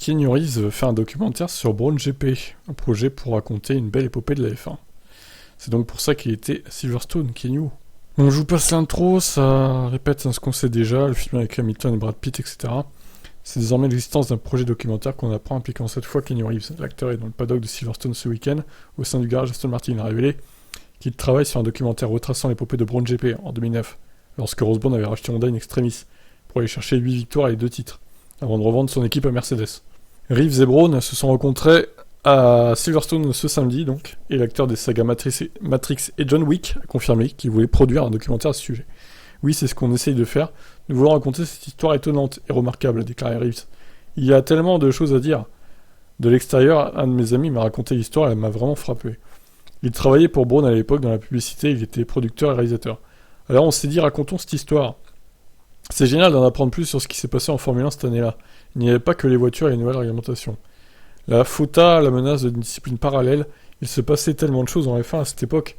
Keanu Reeves veut faire un documentaire sur Braun GP, un projet pour raconter une belle épopée de la F1. C'est donc pour ça qu'il était à Silverstone, Keanu. Bon, je vous passe l'intro, ça répète ce qu'on sait déjà, le film avec Hamilton et Brad Pitt, etc. C'est désormais l'existence d'un projet documentaire qu'on apprend impliquant cette fois Keanu Reeves. L'acteur est dans le paddock de Silverstone ce week-end, au sein du garage Aston Martin. Il a révélé qu'il travaille sur un documentaire retraçant l'épopée de Braun GP en 2009, lorsque Ross Brawn avait racheté Honda in extremis, pour aller chercher 8 victoires et 2 titres, avant de revendre son équipe à Mercedes. Reeves et Brawn se sont rencontrés à Silverstone ce samedi, donc, et l'acteur des sagas Matrix et John Wick a confirmé qu'il voulait produire un documentaire à ce sujet. Oui, c'est ce qu'on essaye de faire. Nous voulons raconter cette histoire étonnante et remarquable, a déclaré Reeves. Il y a tellement de choses à dire. De l'extérieur, un de mes amis m'a raconté l'histoire et elle m'a vraiment frappé. Il travaillait pour Brawn à l'époque dans la publicité, il était producteur et réalisateur. Alors on s'est dit, racontons cette histoire. C'est génial d'en apprendre plus sur ce qui s'est passé en Formule 1 cette année-là. Il n'y avait pas que les voitures et les nouvelles réglementations. La FOTA, la menace d'une discipline parallèle, il se passait tellement de choses en F1 à cette époque.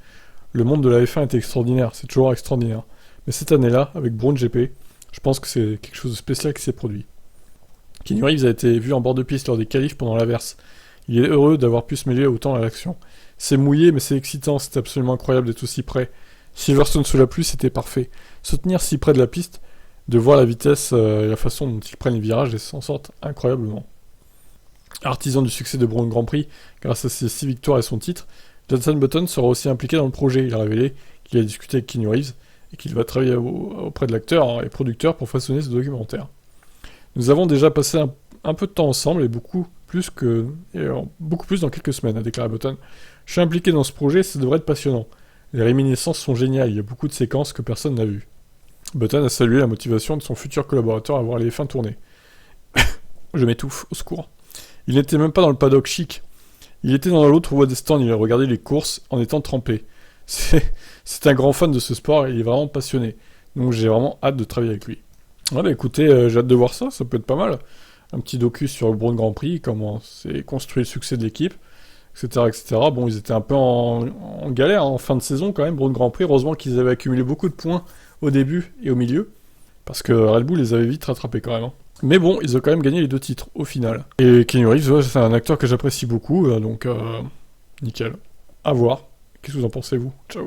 Le monde de la F1 était extraordinaire, c'est toujours extraordinaire. Mais cette année-là, avec Braun GP, je pense que c'est quelque chose de spécial qui s'est produit. Keanu Reeves a été vu en bord de piste lors des qualifs pendant l'averse. Il est heureux d'avoir pu se mêler autant à l'action. C'est mouillé, mais c'est excitant, c'est absolument incroyable d'être aussi près. Silverstone sous la pluie, c'était parfait. Se tenir si près de la piste, de voir la vitesse et la façon dont ils prennent les virages et s'en sortent incroyablement. Artisan du succès de Braun Grand Prix, grâce à ses 6 victoires et son titre, Jenson Button sera aussi impliqué dans le projet. Il a révélé qu'il a discuté avec Keanu Reeves et qu'il va travailler auprès de l'acteur et producteur pour façonner ce documentaire. Nous avons déjà passé un peu de temps ensemble et beaucoup plus dans quelques semaines, a déclaré Button. Je suis impliqué dans ce projet, ça devrait être passionnant. Les réminiscences sont géniales, il y a beaucoup de séquences que personne n'a vues. Button a salué la motivation de son futur collaborateur à voir les F1 tourner. Je m'étouffe, au secours. Il n'était même pas dans le paddock chic. Il était dans l'autre voie des stands, il a regardé les courses en étant trempé. C'est un grand fan de ce sport et il est vraiment passionné. Donc j'ai vraiment hâte de travailler avec lui. Ouais, bah écoutez, j'ai hâte de voir ça peut être pas mal. Un petit docu sur le Braun Grand Prix, comment c'est construit le succès de l'équipe, etc., etc. Bon, ils étaient un peu en galère en fin de saison quand même, Braun Grand Prix. Heureusement qu'ils avaient accumulé beaucoup de points au début et au milieu, parce que Red Bull les avait vite rattrapés quand même. Mais bon, ils ont quand même gagné les 2 titres au final. Et Keanu Reeves, ouais, c'est un acteur que j'apprécie beaucoup, donc nickel. À voir. Qu'est-ce que vous en pensez, vous ? Ciao.